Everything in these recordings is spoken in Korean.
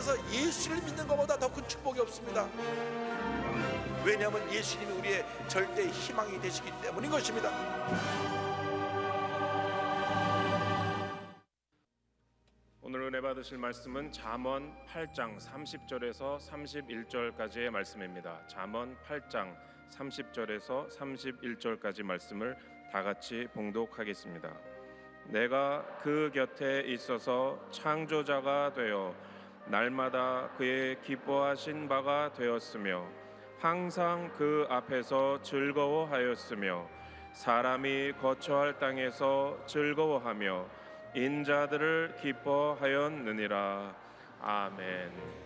세상에서 예수를 믿는 것보다 더 큰 축복이 없습니다. 왜냐하면 예수님이 우리의 절대 희망이 되시기 때문인 것입니다. 오늘 은혜 받으실 말씀은 잠언 8장 30절에서 31절까지의 말씀입니다. 잠언 8장 30절에서 31절까지 말씀을 다 같이 봉독하겠습니다. 내가 그 곁에 있어서 창조자가 되어 날마다 그의 기뻐하신 바가 되었으며 항상 그 앞에서 즐거워하였으며 사람이 거처할 땅에서 즐거워하며 인자들을 기뻐하였느니라. 아멘.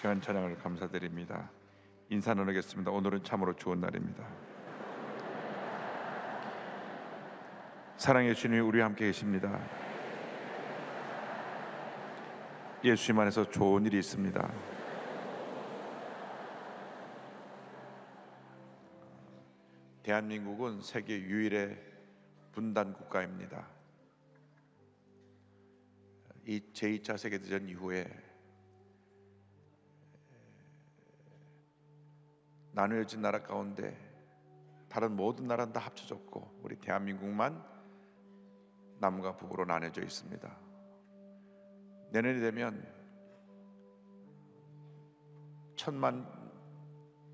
귀한 찬양을 감사드립니다. 인사 나누겠습니다. 오늘은 참으로 좋은 날입니다. 사랑의 주님이 우리와 함께 계십니다. 예수님 안에서 좋은 일이 있습니다. 대한민국은 세계 유일의 분단 국가입니다. 이 제2차 세계대전 이후에 나누어진 나라 가운데 다른 모든 나라는 다 합쳐졌고 우리 대한민국만 남과 북으로 나뉘어져 있습니다. 내년이 되면 1000만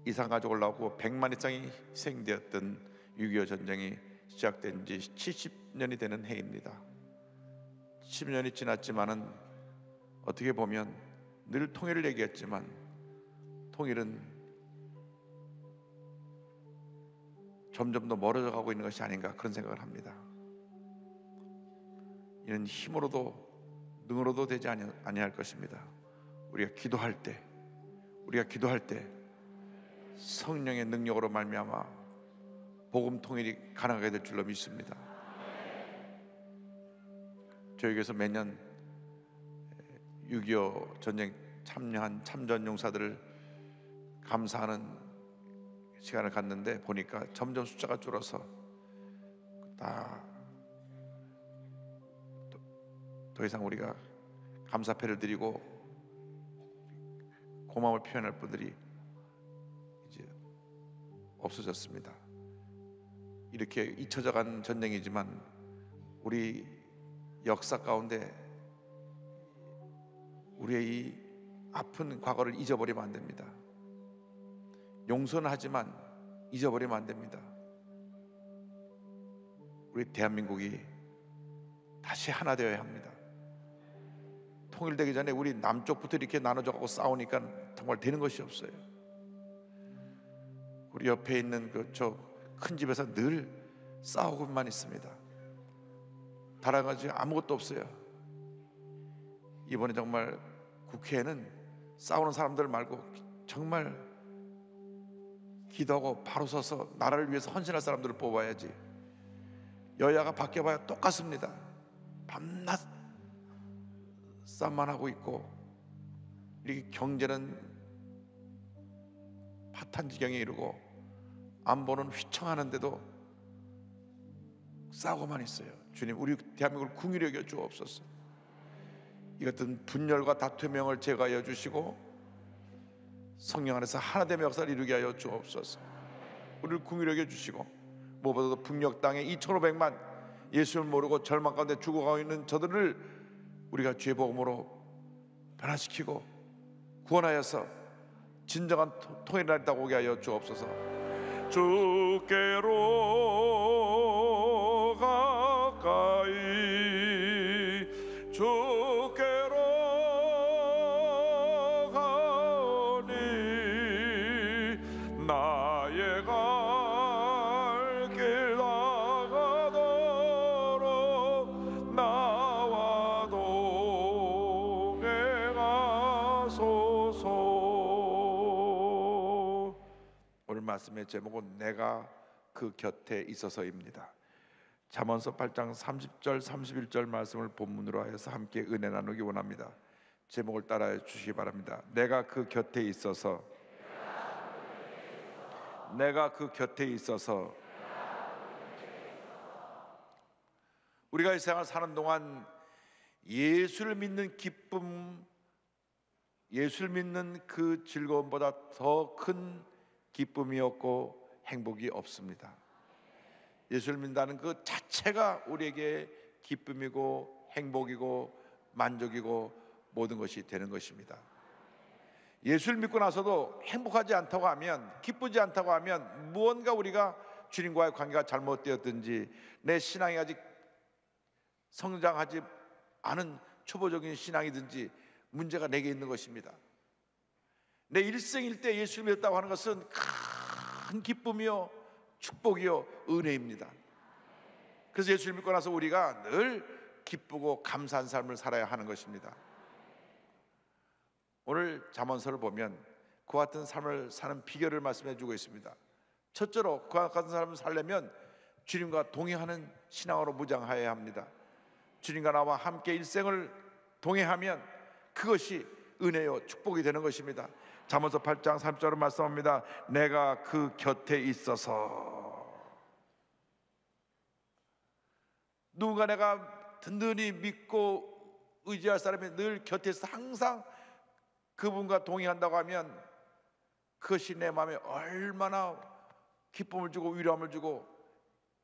이상 가지고 올라오고 100만 이상이 희생되었던 6.25 전쟁이 시작된 지 70년이 되는 해입니다. 10년이 지났지만은 어떻게 보면 늘 통일을 얘기했지만 통일은 점점 더 멀어져 가고 있는 것이 아닌가 그런 생각을 합니다. 이는 힘으로도 능으로도 되지 아니할 것입니다. 우리가 기도할 때 성령의 능력으로 말미암아 복음 통일이 가능하게 될 줄로 믿습니다. 저희 교회에서 매년 6.25 전쟁 참여한 참전 용사들을 감사하는 시간을 갖는데 보니까 점점 숫자가 줄어서 더 이상 우리가 감사패를 드리고 고마움을 표현할 분들이 이제 없어졌습니다. 이렇게 잊혀져간 전쟁이지만 우리 역사 가운데 우리의 이 아픈 과거를 잊어버리면 안 됩니다. 용서는 하지만 잊어버리면 안 됩니다. 우리 대한민국이 다시 하나 되어야 합니다. 통일되기 전에 우리 남쪽부터 이렇게 나눠져 가고 싸우니까 정말 되는 것이 없어요. 우리 옆에 있는 저 큰 집에서 늘 싸우고만 있습니다. 달아가지고 아무것도 없어요. 이번에 정말 국회에는 싸우는 사람들 말고 정말 기도하고 바로 서서 나라를 위해서 헌신할 사람들을 뽑아야지. 여야가 바뀌어봐야 똑같습니다. 밤낮 싸움만 하고 있고 이렇게 경제는 파탄지경에 이르고 안보는 휘청하는데도 싸우고만 있어요. 주님, 우리 대한민국을 궁휼히 여겨 주옵소서. 이 같은 분열과 다툼의 영을 제거하여 주시고 성령 안에서 하나됨의 역사를 이루게 하여 주옵소서. 우리를 궁휼히 여겨 주시고 무엇보다도 북녘 땅에 2,500만 예수를 모르고 절망 가운데 죽어가고 있는 저들을 우리가 죄 복음으로 변화시키고 구원하여서 진정한 통일이 있다고 오게 하여 주옵소서. 주께로 가까이 주께로 가오니 나의 갈 길 나가도록 나와 동행하소서. 오늘 말씀의 제목은 내가 그 곁에 있어서입니다. 잠언서 8장 30절 31절 말씀을 본문으로 하여서 함께 은혜 나누기 원합니다. 제목을 따라해 주시기 바랍니다. 내가 그 곁에 있어서 내가 그 곁에 있어서. 우리가 이 세상을 사는 동안 예수를 믿는 기쁨, 예수를 믿는 그 즐거움보다 더 큰 기쁨이 없고 행복이 없습니다. 예수를 믿는다는 그 자체가 우리에게 기쁨이고 행복이고 만족이고 모든 것이 되는 것입니다. 예수를 믿고 나서도 행복하지 않다고 하면, 기쁘지 않다고 하면 무언가 우리가 주님과의 관계가 잘못되었든지 내 신앙이 아직 성장하지 않은 초보적인 신앙이든지 문제가 내게 있는 것입니다. 내 일생일대 예수를 믿었다고 하는 것은 큰 기쁨이요 축복이요 은혜입니다. 그래서 예수를 믿고 나서 우리가 늘 기쁘고 감사한 삶을 살아야 하는 것입니다. 오늘 잠언서를 보면 그와 같은 삶을 사는 비결을 말씀해 주고 있습니다. 첫째로 그와 같은 삶을 살려면 주님과 동행하는 신앙으로 무장하여야 합니다. 주님과 나와 함께 일생을 동행하면 그것이 은혜요 축복이 되는 것입니다. 잠언서 8장 3절로 말씀합니다. 내가 그 곁에 있어서. 누군가 내가 든든히 믿고 의지할 사람이 늘 곁에서 항상 그분과 동행한다고 하면 그것이 내 마음에 얼마나 기쁨을 주고 위로함을 주고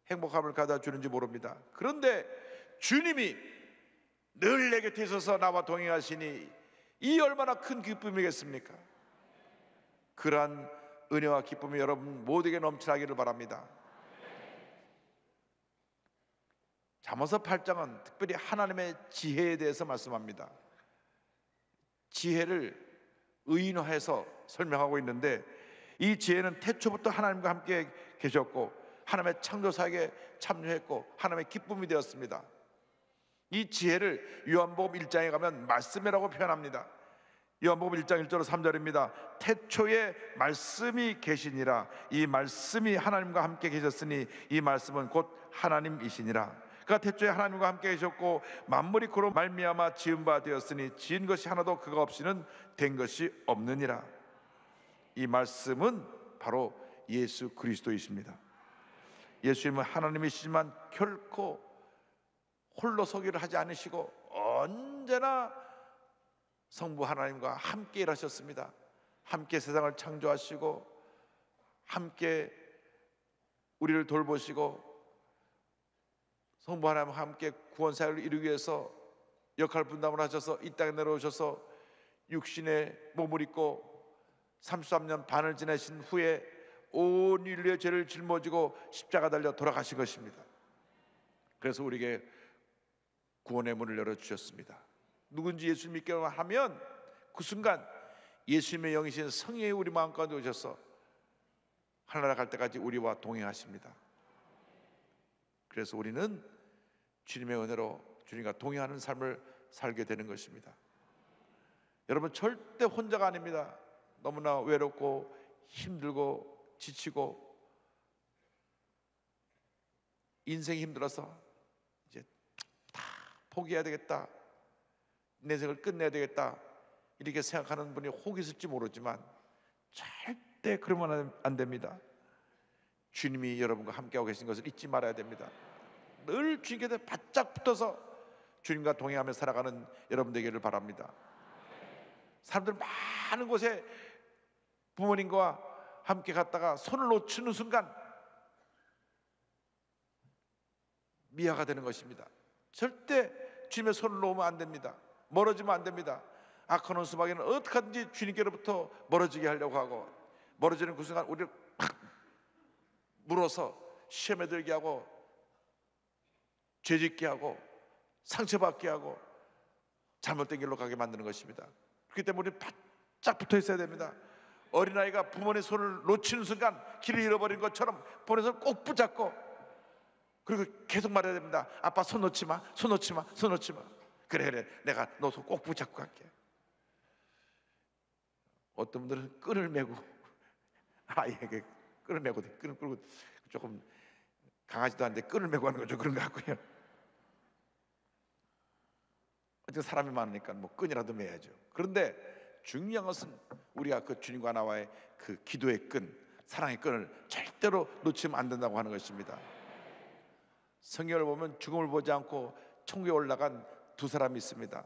행복함을 가져다 주는지 모릅니다. 그런데 주님이 늘 내 곁에 있어서 나와 동행하시니 이 얼마나 큰 기쁨이겠습니까? 그러한 은혜와 기쁨이 여러분 모두에게 넘쳐나기를 바랍니다. 잠언서 8장은 특별히 하나님의 지혜에 대해서 말씀합니다. 지혜를 의인화해서 설명하고 있는데 이 지혜는 태초부터 하나님과 함께 계셨고 하나님의 창조사역에 참여했고 하나님의 기쁨이 되었습니다. 이 지혜를 요한복음 1장에 가면 말씀이라고 표현합니다. 요한복음 1장 1절 3절입니다. 태초에 말씀이 계시니라. 이 말씀이 하나님과 함께 계셨으니 이 말씀은 곧 하나님이시니라. 그가 태초에 하나님과 함께 계셨고 만물이 그로 말미암아 지은 바 되었으니 지은 것이 하나도 그가 없이는 된 것이 없느니라. 이 말씀은 바로 예수 그리스도이십니다. 예수님은 하나님이시지만 결코 홀로 서기를 하지 않으시고 언제나 성부 하나님과 함께 일하셨습니다. 함께 세상을 창조하시고 함께 우리를 돌보시고 성부 하나님과 함께 구원 사역을 이루기 위해서 역할 분담을 하셔서 이 땅에 내려오셔서 육신의 몸을 입고 33년 반을 지내신 후에 온 인류의 죄를 짊어지고 십자가 달려 돌아가신 것입니다. 그래서 우리에게 구원의 문을 열어주셨습니다. 누군지 예수 믿기만 하면 그 순간 예수님의 영이신 성령이 우리 마음 가운데 오셔서 하늘나라 갈 때까지 우리와 동행하십니다. 그래서 우리는 주님의 은혜로 주님과 동행하는 삶을 살게 되는 것입니다. 여러분 절대 혼자가 아닙니다. 너무나 외롭고 힘들고 지치고 인생이 힘들어서 이제 다 포기해야 되겠다, 내 인생을 끝내야 되겠다 이렇게 생각하는 분이 혹 있을지 모르지만 절대 그러면 안 됩니다. 주님이 여러분과 함께하고 계신 것을 잊지 말아야 됩니다. 늘 주님께 바짝 붙어서 주님과 동행하며 살아가는 여러분 되기를 바랍니다. 사람들 많은 곳에 부모님과 함께 갔다가 손을 놓치는 순간 미아가 되는 것입니다. 절대 주님의 손을 놓으면 안 됩니다. 멀어지면 안 됩니다. 악한 원수마귀는 어떻게 하든지 주님께로부터 멀어지게 하려고 하고 멀어지는 그 순간 우리를 팍 물어서 시험에 들게 하고 죄짓게 하고 상처받게 하고 잘못된 길로 가게 만드는 것입니다. 그렇기 때문에 우리는 바짝 붙어 있어야 됩니다. 어린아이가 부모의 손을 놓치는 순간 길을 잃어버린 것처럼 부모의 손을 꼭 붙잡고 그리고 계속 말해야 됩니다. 아빠 손 놓지 마, 손 놓지 마, 손 놓지 마. 그래 내가 너 손 꼭 붙잡고 갈게. 어떤 분들은 끈을 메고 아이에게 끈을 메고 끈을 끌고 조금 강하지도 않은데 끈을 메고 하는 거죠. 그런 것 같고요. 어쨌든 사람이 많으니까 뭐 끈이라도 매야죠. 그런데 중요한 것은 우리가 그 주님과 나와의 그 기도의 끈, 사랑의 끈을 절대로 놓치면 안 된다고 하는 것입니다. 성경을 보면 죽음을 보지 않고 천국에 올라간 두 사람이 있습니다.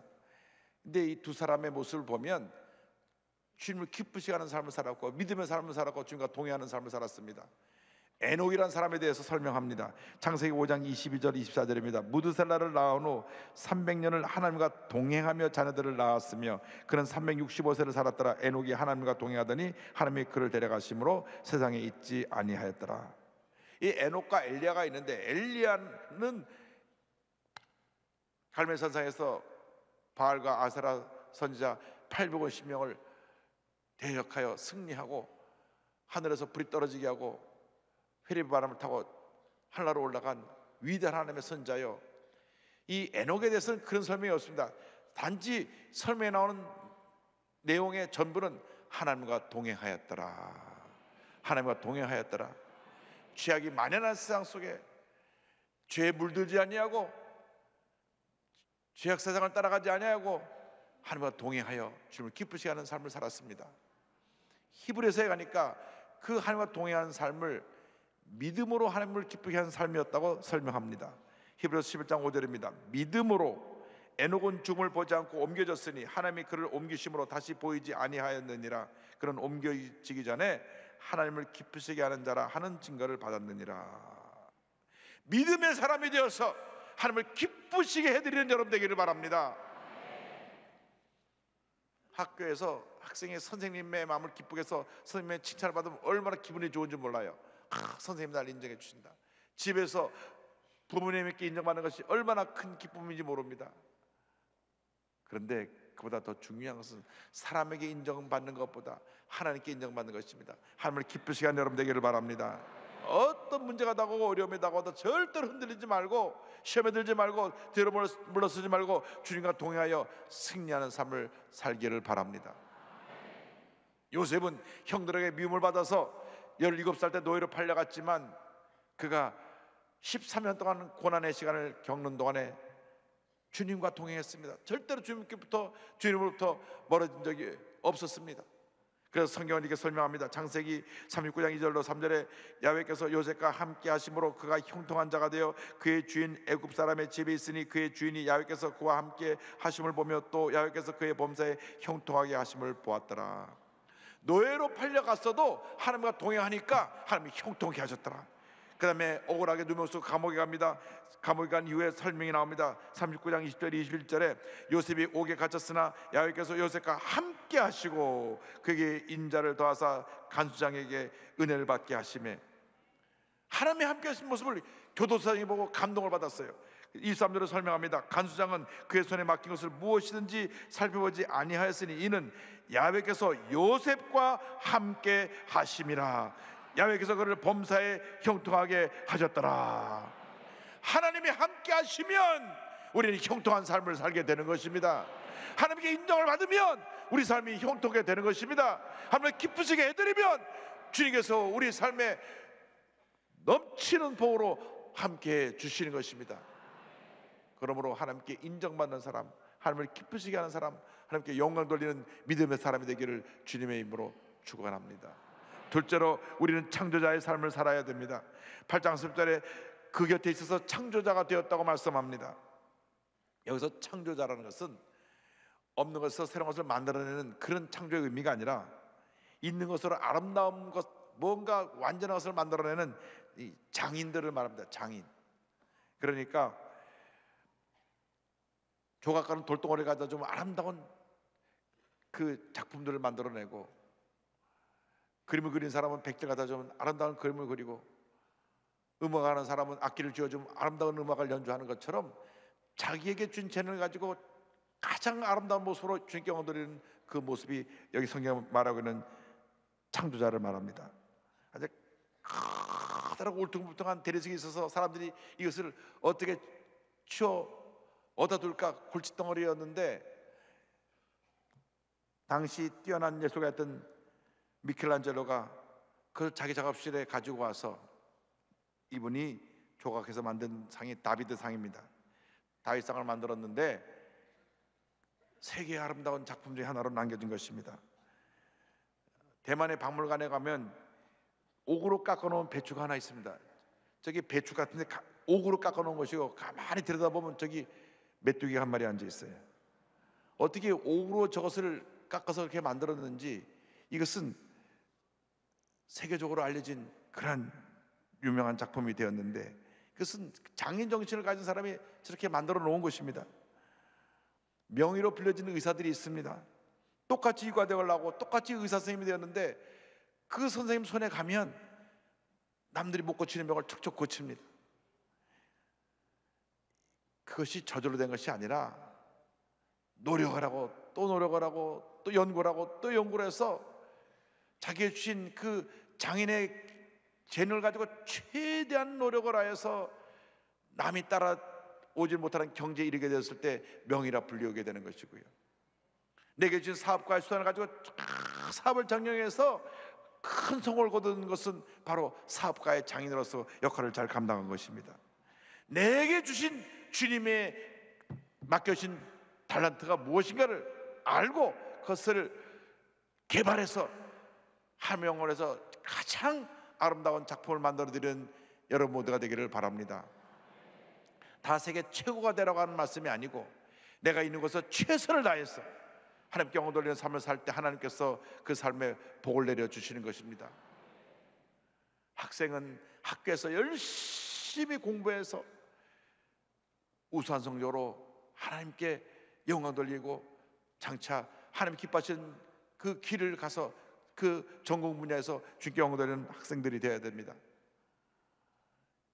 근데 이 두 사람의 모습을 보면 주님을 기쁘시게 하는 삶을 살았고 믿음의 삶을 살았고 주님과 동행하는 삶을 살았습니다. 에녹이라는 사람에 대해서 설명합니다. 창세기 5장 22절 24절입니다. 무드셀라를 낳은 후 300년을 하나님과 동행하며 자녀들을 낳았으며 그는 365세를 살았더라. 에녹이 하나님과 동행하더니 하나님이 그를 데려가심으로 세상에 있지 아니하였더라. 이 에녹과 엘리야가 있는데 엘리야는 갈멜산상에서 바알과 아세라 선지자 850명을 대역하여 승리하고 하늘에서 불이 떨어지게 하고 회리 바람을 타고 하늘나라로 올라간 위대한 하나님의 선자요. 이 에녹에 대해서는 그런 설명이 없습니다. 단지 설명에 나오는 내용의 전부는 하나님과 동행하였더라. 하나님과 동행하였더라. 죄악이 만연한 세상 속에 죄에 물들지 아니하고 죄악 세상을 따라가지 아니하고 하나님과 동행하여 주님을 기쁘시게 하는 삶을 살았습니다. 히브리서에 가니까 그 하나님과 동행하는 삶을 믿음으로 하나님을 기쁘게 하는 삶이었다고 설명합니다. 히브리서 11장 5절입니다. 믿음으로 에녹은 죽음을 보지 않고 옮겨졌으니 하나님이 그를 옮기심으로 다시 보이지 아니하였느니라. 그는 옮겨지기 전에 하나님을 기쁘시게 하는 자라 하는 증거를 받았느니라. 믿음의 사람이 되어서 하나님을 기쁘시게 해드리는 여러분 되기를 바랍니다. 학교에서 학생이 선생님의 마음을 기쁘게 해서 선생님의 칭찬을 받으면 얼마나 기분이 좋은지 몰라요. 선생님이 날 인정해 주신다. 집에서 부모님께 인정받는 것이 얼마나 큰 기쁨인지 모릅니다. 그런데 그보다 더 중요한 것은 사람에게 인정받는 것보다 하나님께 인정받는 것입니다. 하나님을 기쁘시게 하는 여러분 되기를 바랍니다. 어떤 문제가 다가오고 어려움이 다가오도 절대로 흔들리지 말고 시험에 들지 말고 뒤로 물러서지 말고 주님과 동행하여 승리하는 삶을 살기를 바랍니다. 요셉은 형들에게 미움을 받아서 17살 때 노예로 팔려갔지만 그가 13년 동안 고난의 시간을 겪는 동안에 주님과 동행했습니다. 절대로 주님으로부터 멀어진 적이 없었습니다. 그래서 성경은 이렇게 설명합니다. 창세기 39장 2절로 3절에 야훼께서 요셉과 함께 하심으로 그가 형통한 자가 되어 그의 주인 애굽 사람의 집에 있으니 그의 주인이 야훼께서 그와 함께 하심을 보며 또 야훼께서 그의 범사에 형통하게 하심을 보았더라. 노예로 팔려갔어도 하나님과 동행하니까 하나님이 형통하게 하셨더라. 그 다음에 억울하게 누명쓰고 감옥에 갑니다. 감옥에 간 이후에 설명이 나옵니다. 39장 20절 21절에 요셉이 옥에 갇혔으나 야훼께서 요셉과 함께 하시고 그에게 인자를 더하사 간수장에게 은혜를 받게 하시매, 하나님이 함께 하신 모습을 교도소장이 보고 감동을 받았어요. 23절로 설명합니다. 간수장은 그의 손에 맡긴 것을 무엇이든지 살펴보지 아니하였으니 이는 야훼께서 요셉과 함께 하심이라. 야훼께서 그를 범사에 형통하게 하셨더라. 하나님이 함께 하시면 우리는 형통한 삶을 살게 되는 것입니다. 하나님께 인정을 받으면 우리 삶이 형통하게 되는 것입니다. 하나님을 기쁘시게 해드리면 주님께서 우리 삶에 넘치는 복으로 함께 주시는 것입니다. 그러므로 하나님께 인정받는 사람, 하나님을 기쁘시게 하는 사람, 하나님께 영광 돌리는 믿음의 사람이 되기를 주님의 이름으로 축원합니다. 둘째로 우리는 창조자의 삶을 살아야 됩니다. 8장 10절에 그 곁에 있어서 창조자가 되었다고 말씀합니다. 여기서 창조자라는 것은 없는 것에서 새로운 것을 만들어내는 그런 창조의 의미가 아니라 있는 것으로 아름다운 것, 뭔가 완전한 것을 만들어내는 이 장인들을 말합니다. 장인. 그러니까 조각가는 돌덩어리 가지고 좀 아름다운 그 작품들을 만들어내고, 그림을 그린 사람은 백질 갖다 좀 아름다운 그림을 그리고, 음악하는 사람은 악기를 쥐어주면 아름다운 음악을 연주하는 것처럼 자기에게 준 재능을 가지고 가장 아름다운 모습으로 주님께 영광 돌리는 그 모습이 여기 성경 말하고 있는 창조자를 말합니다. 아주 커다랗고 울퉁불퉁한 대리석이 있어서 사람들이 이것을 어떻게 치워 어디다 둘까 골칫덩어리였는데, 당시 뛰어난 예술가였던 미켈란젤로가 그 자기 작업실에 가지고 와서, 이분이 조각해서 만든 상이 다비드 상입니다. 다윗상을 만들었는데 세계의 아름다운 작품 중에 하나로 남겨진 것입니다. 대만의 박물관에 가면 옥으로 깎아놓은 배추가 하나 있습니다. 저기 배추 같은데 옥으로 깎아놓은 것이고, 가만히 들여다보면 저기 메뚜기가 한 마리 앉아 있어요. 어떻게 옥으로 저것을 깎아서 그렇게 만들었는지, 이것은 세계적으로 알려진 그런 유명한 작품이 되었는데, 그것은 장인 정신을 가진 사람이 저렇게 만들어 놓은 것입니다. 명의로 빌려지는 의사들이 있습니다. 똑같이 의과대학을 나오고 똑같이 의사 선생님이 되었는데 그 선생님 손에 가면 남들이 못 고치는 병을 척척 고칩니다. 그것이 저절로 된 것이 아니라 노력을 하고 또 노력을 하고 또 연구를 하고 또 연구를 해서 자기의 주신 그 장인의 재능을 가지고 최대한 노력을 하여서 남이 따라오지 못하는 경지에 이르게 되었을 때 명의라 불리우게 되는 것이고요. 내게 주신 사업과의 수단을 가지고 사업을 정령해서 큰 성공을 거둔 것은 바로 사업가의 장인으로서 역할을 잘 감당한 것입니다. 내게 주신 주님의 맡겨주신 달란트가 무엇인가를 알고 그것을 개발해서 하명원에서 가장 아름다운 작품을 만들어드리는 여러분 모두가 되기를 바랍니다. 다 세계 최고가 되라고 하는 말씀이 아니고 내가 있는 곳에서 최선을 다해서 하나님께 영광 돌리는 삶을 살 때 하나님께서 그 삶에 복을 내려주시는 것입니다. 학생은 학교에서 열심히 공부해서 우수한 성적으로 하나님께 영광 돌리고 장차 하나님 기뻐하시는 그 길을 가서 그 전공 분야에서 주님께 영광 돌리는 학생들이 되어야 됩니다.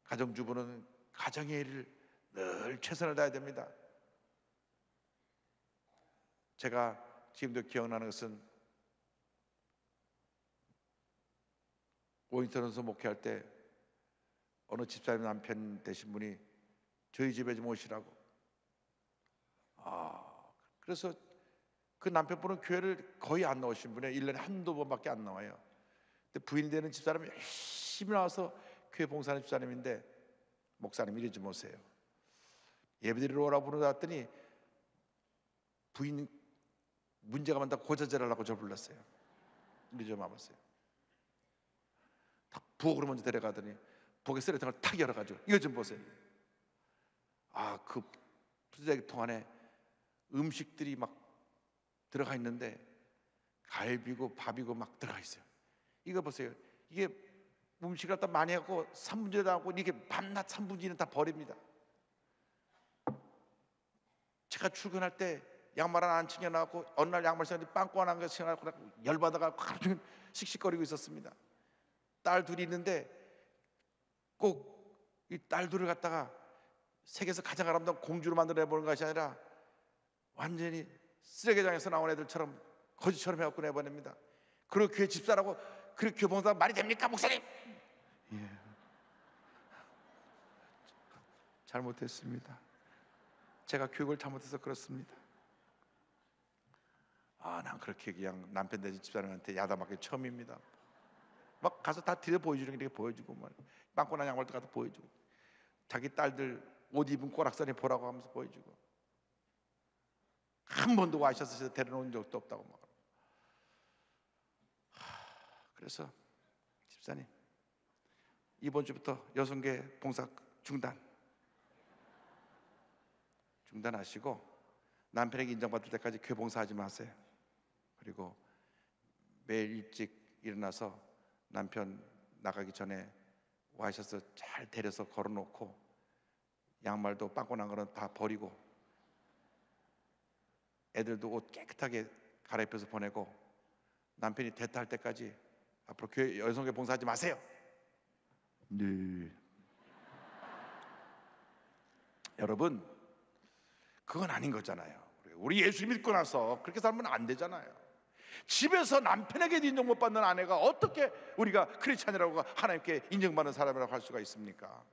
가정주부는 가정의 일을 늘 최선을 다해야 됩니다. 제가 지금도 기억나는 것은 오인턴에서 목회할 때 어느 집사님 남편 되신 분이 저희 집에 좀 오시라고. 그래서 그 남편분은 교회를 거의 안 나오신 분이에요. 1년에 한두 번밖에 안 나와요. 근데 부인이 되는 집사람이 열심히 나와서 교회 봉사하는 집사님인데, 목사님 이리 좀 오세요. 예배드리러 오라고 부르더니 부인 문제가 많다고 고자질하려고 저 불렀어요. 이리 좀 와보세요. 딱 부엌으로 먼저 데려가더니 부엌에 쓰레기통을 탁 열어가지고 이거 좀 보세요. 그 쓰레기통 안에 음식들이 막 들어가 있는데 갈비고 밥이고 막 들어가 있어요. 이거 보세요. 이게 음식을 갖다 많이 하고 3분지도 하고 이게 밤낮 3분지는 다 버립니다. 제가 출근할 때 양말 하나 안 챙겨나갖고 어느 날 양말 신었는데 빵꾸 하나 안 챙겨나갖고 열받아가지고 하루 종일 씩씩거리고 있었습니다. 딸 둘이 있는데 꼭 이 딸 둘을 갖다가 세계에서 가장 아름다운 공주로 만들어내보는 것이 아니라 완전히 쓰레기장에서 나온 애들처럼 거지처럼 해갖고 내보냅니다. 그리고 교회 집사라고 그렇게 교회 봉사가 말이 됩니까 목사님? 예, 잘못했습니다. 제가 교육을 잘못해서 그렇습니다. 난 그렇게 그냥 남편 되신 집사람한테 야단맞기 처음입니다. 막 가서 다 들여 보여주는 게 이렇게 보여주고 막 빵꾸난 양말도 가서 보여주고 자기 딸들 옷 입은 꼬락선이 보라고 하면서 보여주고 한 번도 와이셔츠 데려놓은 적도 없다고 막. 그래서 집사님 이번 주부터 여성계 봉사 중단하시고 남편에게 인정받을 때까지 교회 봉사하지 마세요. 그리고 매일 일찍 일어나서 남편 나가기 전에 와이셔츠 잘 데려서 걸어놓고 양말도 빵꾸난 거는 다 버리고 애들도 옷 깨끗하게 갈아입혀서 보내고 남편이 대타할 때까지 앞으로 교회 여성계 봉사하지 마세요. 네. 여러분 그건 아닌 거잖아요. 우리 예수 믿고 나서 그렇게 살면 안 되잖아요. 집에서 남편에게 인정 못 받는 아내가 어떻게 우리가 크리스찬이라고 하나님께 인정받는 사람이라고 할 수가 있습니까?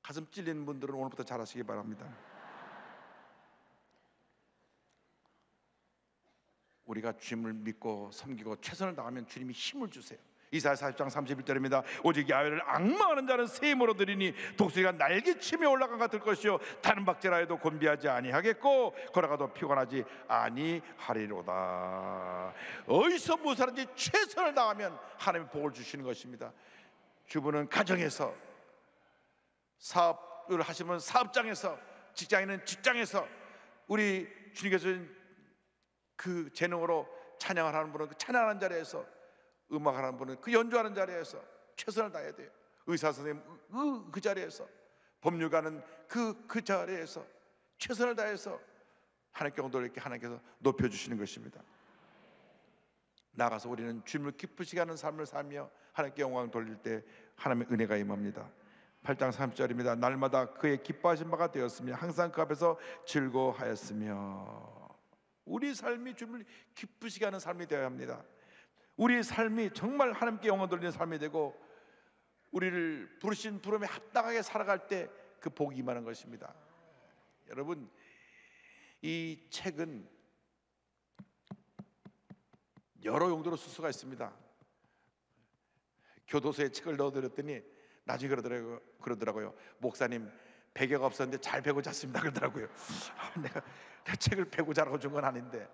가슴 찔리는 분들은 오늘부터 잘하시기 바랍니다. 우리가 주님을 믿고 섬기고 최선을 다하면 주님이 힘을 주세요. 이사야 40장 31절입니다. 오직 야훼를 앙망하는 자는 새 힘으로 드리니 독수리가 날개치며 올라간 것 같을 것이요 다른 박제라 해도 곤비하지 아니하겠고 걸어가도 피곤하지 아니하리로다. 어디서 무엇하든지 최선을 다하면 하나님이 복을 주시는 것입니다. 주부는 가정에서, 사업을 하시면 사업장에서, 직장인은 직장에서, 우리 주님께서 그 재능으로 찬양을 하는 분은 그 찬양하는 자리에서, 음악하는 분은 그 연주하는 자리에서 최선을 다해야 돼요. 의사 선생님 그 자리에서, 법률가는 그 자리에서 최선을 다해서 하나님께 영광 돌리게 하나님께서 높여주시는 것입니다. 나가서 우리는 주님을 기쁘시게 하는 삶을 살며 하나님께 영광을 돌릴 때 하나님의 은혜가 임합니다. 8장 30절입니다. 날마다 그의 기뻐하신 바가 되었으며 항상 그 앞에서 즐거워하였으며. 우리 삶이 주님을 기쁘시게 하는 삶이 되어야 합니다. 우리의 삶이 정말 하나님께 영광 돌리는 삶이 되고 우리를 부르신 부름에 합당하게 살아갈 때 그 복이 임하는 것입니다. 여러분 이 책은 여러 용도로 쓸 수가 있습니다. 교도소에 책을 넣어드렸더니 나중에 그러더라고요. 목사님, 베개가 없었는데 잘 베고 잤습니다 그러더라고요. 내가 책을 베고 자라고 준 건 아닌데,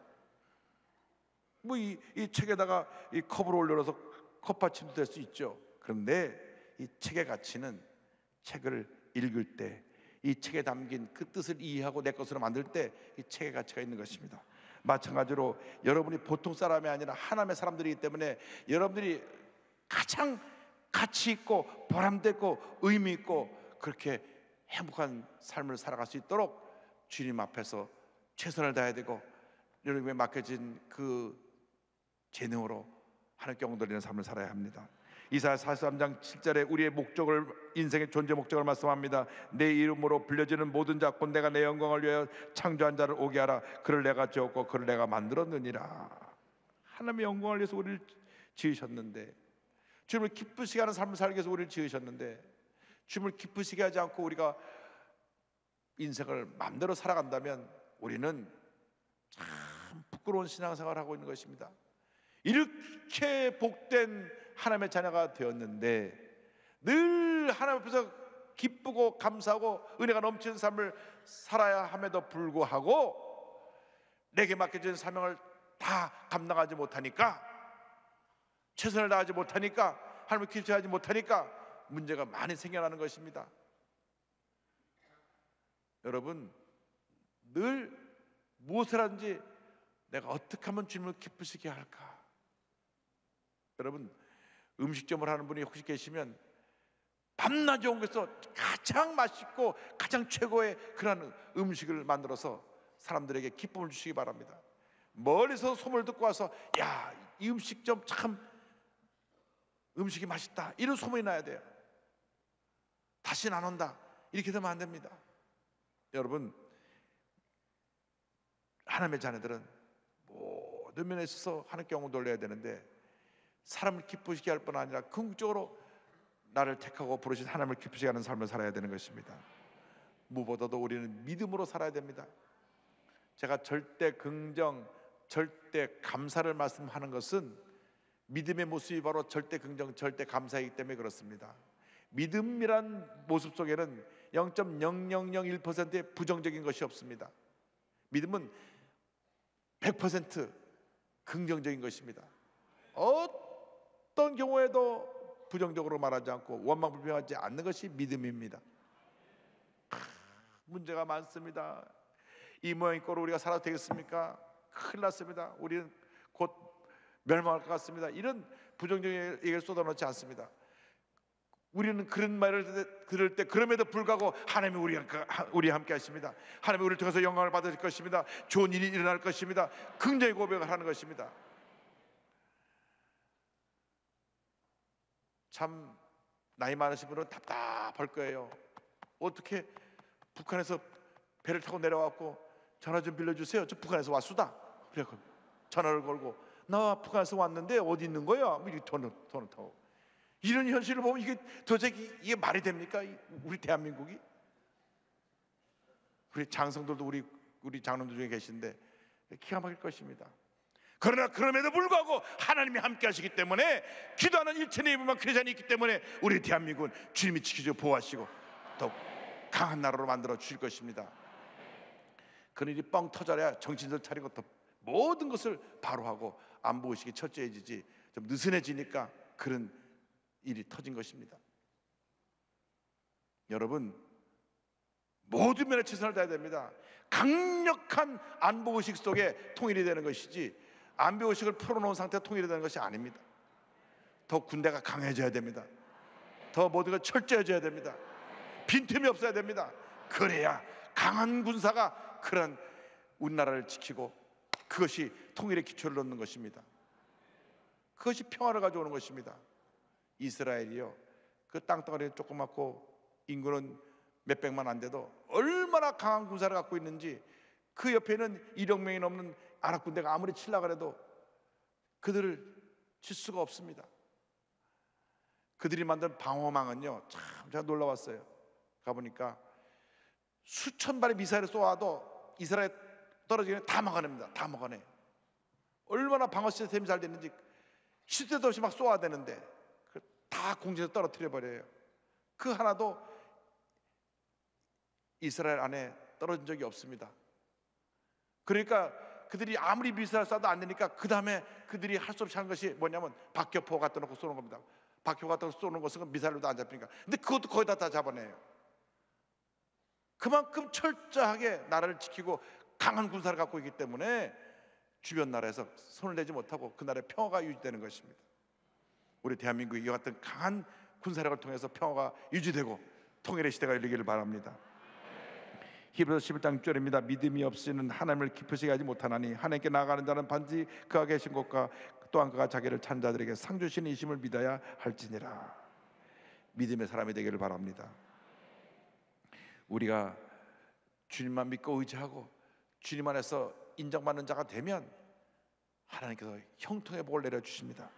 뭐 이 책에다가 이 컵을 올려서 컵받침도 될 수 있죠. 그런데 이 책의 가치는 책을 읽을 때, 이 책에 담긴 그 뜻을 이해하고 내 것으로 만들 때 이 책의 가치가 있는 것입니다. 마찬가지로 여러분이 보통 사람이 아니라 하나님의 사람들이기 때문에 여러분들이 가장 가치 있고 보람되고 의미 있고 그렇게 행복한 삶을 살아갈 수 있도록 주님 앞에서 최선을 다해야 되고, 여러분에게 맡겨진 그 재능으로 하나님께 영광 돌리는 삶을 살아야 합니다. 이사야 43장 7절에 우리의 목적을, 인생의 존재 목적을 말씀합니다. 내 이름으로 불려지는 모든 자 곧 내가 내 영광을 위하여 창조한 자를 오게 하라. 그를 내가 지었고 그를 내가 만들었느니라. 하나님의 영광을 위해서 우리를 지으셨는데, 주님을 기쁘시게 하는 삶을 살기 위해서 우리를 지으셨는데, 주님을 기쁘시게 하지 않고 우리가 인생을 마음대로 살아간다면 우리는 참 부끄러운 신앙생활을 하고 있는 것입니다. 이렇게 복된 하나님의 자녀가 되었는데 늘 하나님 앞에서 기쁘고 감사하고 은혜가 넘치는 삶을 살아야 함에도 불구하고 내게 맡겨진 사명을 다 감당하지 못하니까, 최선을 다하지 못하니까, 하나님을 기쁘시하지 못하니까 문제가 많이 생겨나는 것입니다. 여러분, 늘 무엇을 하든지 내가 어떻게 하면 주님을 기쁘시게 할까? 여러분, 음식점을 하는 분이 혹시 계시면 밤낮 옮겨서 가장 맛있고 가장 최고의 그런 음식을 만들어서 사람들에게 기쁨을 주시기 바랍니다. 멀리서 소문을 듣고 와서 야, 이 음식점 참 음식이 맛있다, 이런 소문이 나야 돼요. 다시는 안 온다, 이렇게 되면 안 됩니다. 여러분, 하나님의 자녀들은 모든 면에 있어서 하나님께 영광 돌려야 되는데, 사람을 기쁘시게 할 뿐 아니라 궁극적으로 나를 택하고 부르신 하나님을 기쁘시게 하는 삶을 살아야 되는 것입니다. 무엇보다도 우리는 믿음으로 살아야 됩니다. 제가 절대 긍정, 절대 감사를 말씀하는 것은 믿음의 모습이 바로 절대 긍정, 절대 감사이기 때문에 그렇습니다. 믿음이란 모습 속에는 0.0001%의 부정적인 것이 없습니다. 믿음은 100% 긍정적인 것입니다. 어떤 경우에도 부정적으로 말하지 않고 원망불평하지 않는 것이 믿음입니다. 문제가 많습니다. 이 모양이 꼴로 우리가 살아도 되겠습니까? 큰일 났습니다. 우리는 곧 멸망할 것 같습니다. 이런 부정적인 얘기를 쏟아놓지 않습니다. 우리는 그런 말을 들을 때 그럼에도 불구하고 하나님이 우리와 함께 하십니다. 하나님이 우리를 통해서 영광을 받으실 것입니다. 좋은 일이 일어날 것입니다. 긍정의 고백을 하는 것입니다. 참 나이 많으신 분은 답답할 거예요. 어떻게 북한에서 배를 타고 내려왔고 전화 좀 빌려주세요. 저 북한에서 왔수다. 그래 전화를 걸고 나 북한에서 왔는데 어디 있는 거야? 이렇게 전화 타고. 이런 현실을 보면 이게 도대체 이게 말이 됩니까? 우리 대한민국이? 우리 장성들도 우리 장로들 중에 계신데 기가 막힐 것입니다. 그러나 그럼에도 불구하고 하나님이 함께 하시기 때문에, 기도하는 일천의 이분만 크리스찬이 있기 때문에 우리 대한민국은 주님이 지키시고 보호하시고 더욱 강한 나라로 만들어 주실 것입니다. 그런 일이 뻥 터져야 정신을 차리고 또 모든 것을 바로 하고 안보의식이 철저해지지, 좀 느슨해지니까 그런 일이 터진 것입니다. 여러분, 모든 면에 최선을 다해야 됩니다. 강력한 안보의식 속에 통일이 되는 것이지, 안보의식을 풀어놓은 상태에 통일이 되는 것이 아닙니다. 더 군대가 강해져야 됩니다. 더 모든 걸 철저해져야 됩니다. 빈틈이 없어야 됩니다. 그래야 강한 군사가 그런 우리나라를 지키고, 그것이 통일의 기초를 놓는 것입니다. 그것이 평화를 가져오는 것입니다. 이스라엘이요, 그 땅덩어리는 조그맣고 인구는 몇백만 안 돼도 얼마나 강한 군사를 갖고 있는지, 그 옆에는 1억 명이 넘는 아랍 군대가 아무리 치려고 해도 그들을 칠 수가 없습니다. 그들이 만든 방어망은요, 참 제가 놀라웠어요. 가보니까 수천 발의 미사일을 쏘아도 이스라엘 떨어지면 다 막아냅니다. 다 막아내. 얼마나 방어 시스템이 잘 됐는지 시도 때도 없이 막 쏘아야 되는데 다 공중에서 떨어뜨려 버려요. 그 하나도 이스라엘 안에 떨어진 적이 없습니다. 그러니까 그들이 아무리 미사일 쏴도 안 되니까 그 다음에 그들이 할 수 없이 하는 것이 뭐냐면 박격포 갖다 놓고 쏘는 겁니다. 박격포 갖다 놓고 쏘는 것은 미사일로도 안 잡히니까. 근데 그것도 거의 다 잡아내요. 그만큼 철저하게 나라를 지키고 강한 군사를 갖고 있기 때문에 주변 나라에서 손을 내지 못하고 그 나라의 평화가 유지되는 것입니다. 우리 대한민국이 이와 같은 강한 군사력을 통해서 평화가 유지되고 통일의 시대가 열리기를 바랍니다. 히브리서 11장 6절입니다. 믿음이 없이는 하나님을 기쁘시게 하지 못하나니 하나님께 나아가는 자는 반드시 그가 계신 곳과 또한 그가 자기를 찾는 자들에게 상 주시는 이심을 믿어야 할지니라. 믿음의 사람이 되기를 바랍니다. 우리가 주님만 믿고 의지하고 주님 안에서 인정받는 자가 되면 하나님께서 형통의 복을 내려주십니다.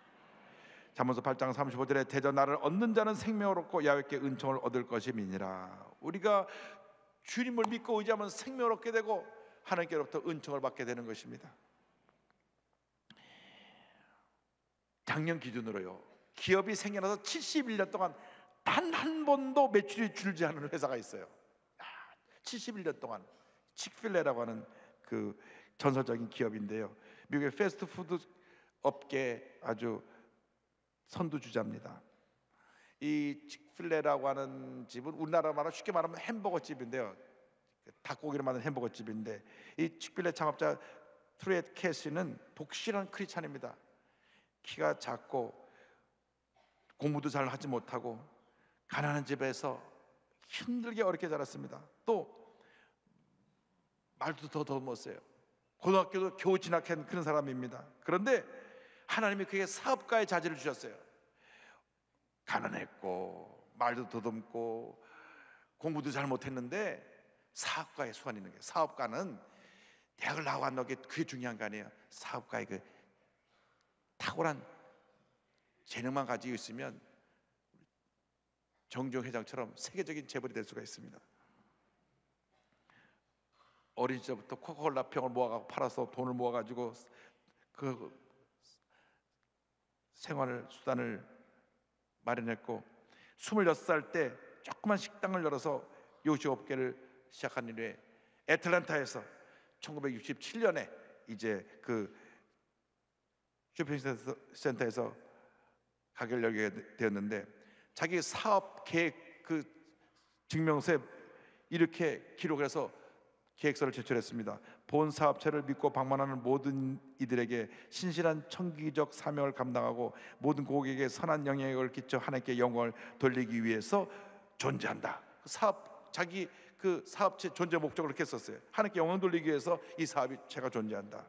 잠언서 8장 35절에 대저 나를 얻는 자는 생명을 얻고 야훼께 은총을 얻을 것임이니라. 우리가 주님을 믿고 의지하면 생명을 얻게 되고 하나님께로부터 은총을 받게 되는 것입니다. 작년 기준으로요, 기업이 생겨나서 71년 동안 단 한 번도 매출이 줄지 않은 회사가 있어요. 71년 동안 칙필레라고 하는 그 전설적인 기업인데요, 미국의 패스트푸드 업계 아주 선두주자입니다. 이 칙필레라고 하는 집은 우리나라 말로 쉽게 말하면 햄버거 집인데요, 닭고기를 만든 햄버거 집인데, 이 칙필레 창업자 트루엣 캐시는 독실한 크리스찬입니다. 키가 작고 공부도 잘 하지 못하고 가난한 집에서 힘들게 어렵게 자랐습니다. 또 말도 더 못해요. 고등학교도 겨우 진학한 그런 사람입니다. 그런데 하나님이 그에게 사업가의 자질을 주셨어요. 가난했고 말도 더듬고 공부도 잘 못했는데 사업가의 수완이 있는 거예요. 사업가는 대학을 나오고 안 나오고 그게 중요한 거 아니에요. 사업가의 그 탁월한 재능만 가지고 있으면 정종 회장처럼 세계적인 재벌이 될 수가 있습니다. 어린 시절부터 코카콜라 병을 모아가지고 팔아서 돈을 모아가지고 그 생활 수단을 마련했고, 26살 때 조그만 식당을 열어서 요식업계를 시작한 이후에 애틀랜타에서 1967년에 이제 그 쇼핑센터에서 가게를 열게 되었는데, 자기 사업 계획 그 증명서에 이렇게 기록을 해서 계획서를 제출했습니다. 본 사업체를 믿고 방문하는 모든 이들에게 신실한 청기적 사명을 감당하고 모든 고객에게 선한 영향력을 끼쳐 하나님께 영광을 돌리기 위해서 존재한다. 자기 그 사업체 존재 목적을 그렇게 썼어요. 하나님께 영광 돌리기 위해서 이 사업체가 존재한다.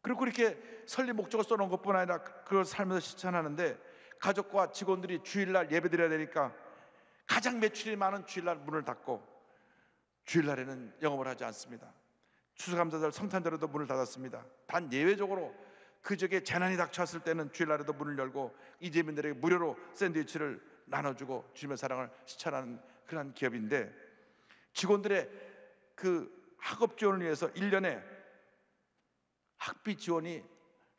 그리고 이렇게 설립 목적을 써놓은 것뿐 아니라 그걸 살면서 실천하는데, 가족과 직원들이 주일날 예배드려야 되니까 가장 매출이 많은 주일날 문을 닫고 주일날에는 영업을 하지 않습니다. 추수감사절 성탄절에도 문을 닫았습니다. 단 예외적으로 그저께 재난이 닥쳐왔을 때는 주일날에도 문을 열고 이재민들에게 무료로 샌드위치를 나눠주고 주님의 사랑을 실천하는 그런 기업인데, 직원들의 그 학업 지원을 위해서 1년에 학비 지원이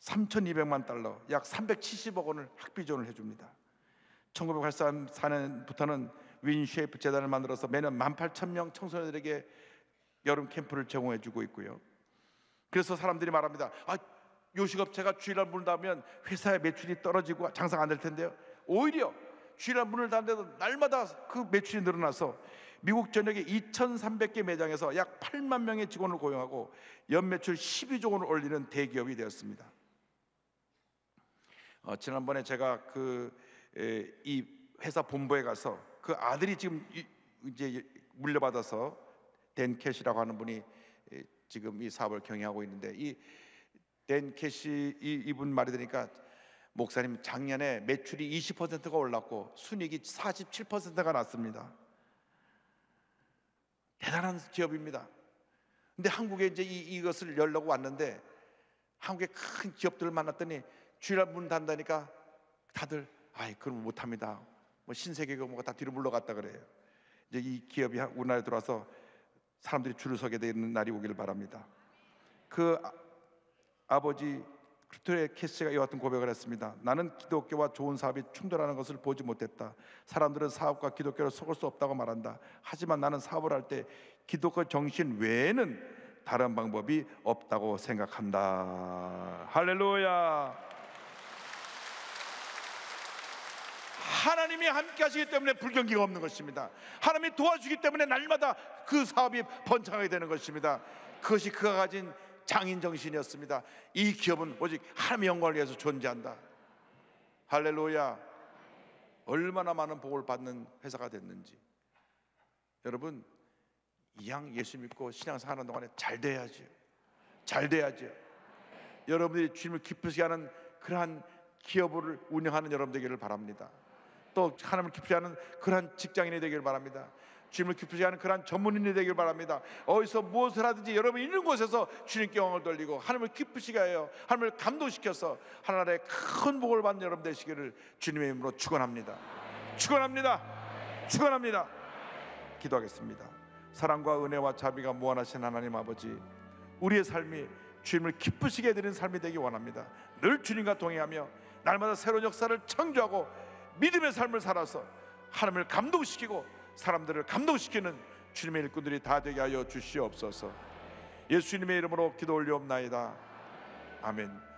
3,200만 달러, 약 370억 원을 학비 지원을 해줍니다. 1984년부터는 윈 쉐이프 재단을 만들어서 매년 18,000명 청소년들에게 여름 캠프를 제공해주고 있고요. 그래서 사람들이 말합니다. 요식업체가 주일날 문을 닫으면 회사의 매출이 떨어지고 장사가 안 될 텐데요, 오히려 주일날 문을 닫는데도 날마다 그 매출이 늘어나서 미국 전역의 2,300개 매장에서 약 8만 명의 직원을 고용하고 연매출 12조 원을 올리는 대기업이 되었습니다. 지난번에 제가 이 회사 본부에 가서 그 아들이 지금 이제 물려받아서 댄 캐시라고 하는 분이 지금 이 사업을 경영하고 있는데, 이 댄 캐시 이분 말이 되니까, 목사님 작년에 매출이 20%가 올랐고 순이익이 47%가 났습니다. 대단한 기업입니다. 근데 한국에 이제 이것을 열려고 왔는데, 한국의 큰 기업들을 만났더니 주일날 문 닫다니까 다들 그럼 못합니다. 뭐 신세계가 뭐가 다 뒤로 물러갔다 그래요. 이제 이 기업이 우리나라에 들어와서 사람들이 줄을 서게 되는 날이 오기를 바랍니다. 그 아버지 크리스토의 캐시가 이와 같은 고백을 했습니다. 나는 기독교와 좋은 사업이 충돌하는 것을 보지 못했다. 사람들은 사업과 기독교를 섞을 수 없다고 말한다. 하지만 나는 사업을 할 때 기독교 정신 외에는 다른 방법이 없다고 생각한다. 할렐루야. 하나님이 함께 하시기 때문에 불경기가 없는 것입니다. 하나님이 도와주기 때문에 날마다 그 사업이 번창하게 되는 것입니다. 그것이 그가 가진 장인 정신이었습니다. 이 기업은 오직 하나님의 영광을 위해서 존재한다. 할렐루야. 얼마나 많은 복을 받는 회사가 됐는지. 여러분, 이왕 예수 믿고 신앙생활 하는 동안에 잘 돼야죠. 잘 돼야죠. 여러분들이 주님을 기쁘시게 하는 그러한 기업을 운영하는 여러분 되기를 바랍니다. 또 하나님을 기쁘시게 하는 그러한 직장인이 되기를 바랍니다. 주님을 기쁘시게 하는 그러한 전문인이 되기를 바랍니다. 어디서 무엇을 하든지 여러분 있는 곳에서 주님께 영광을 돌리고 하나님을 기쁘시게 하여 하나님을 감동시켜서 하나님의 큰 복을 받는 여러분 되시기를 주님의 이름으로 축원합니다. 축원합니다. 축원합니다. 기도하겠습니다. 사랑과 은혜와 자비가 무한하신 하나님 아버지, 우리의 삶이 주님을 기쁘시게 해드리는 삶이 되기 원합니다. 늘 주님과 동행하며 날마다 새로운 역사를 창조하고 믿음의 삶을 살아서 하나님을 감동시키고 사람들을 감동시키는 주님의 일꾼들이 다 되게 하여 주시옵소서. 예수님의 이름으로 기도 올리옵나이다. 아멘.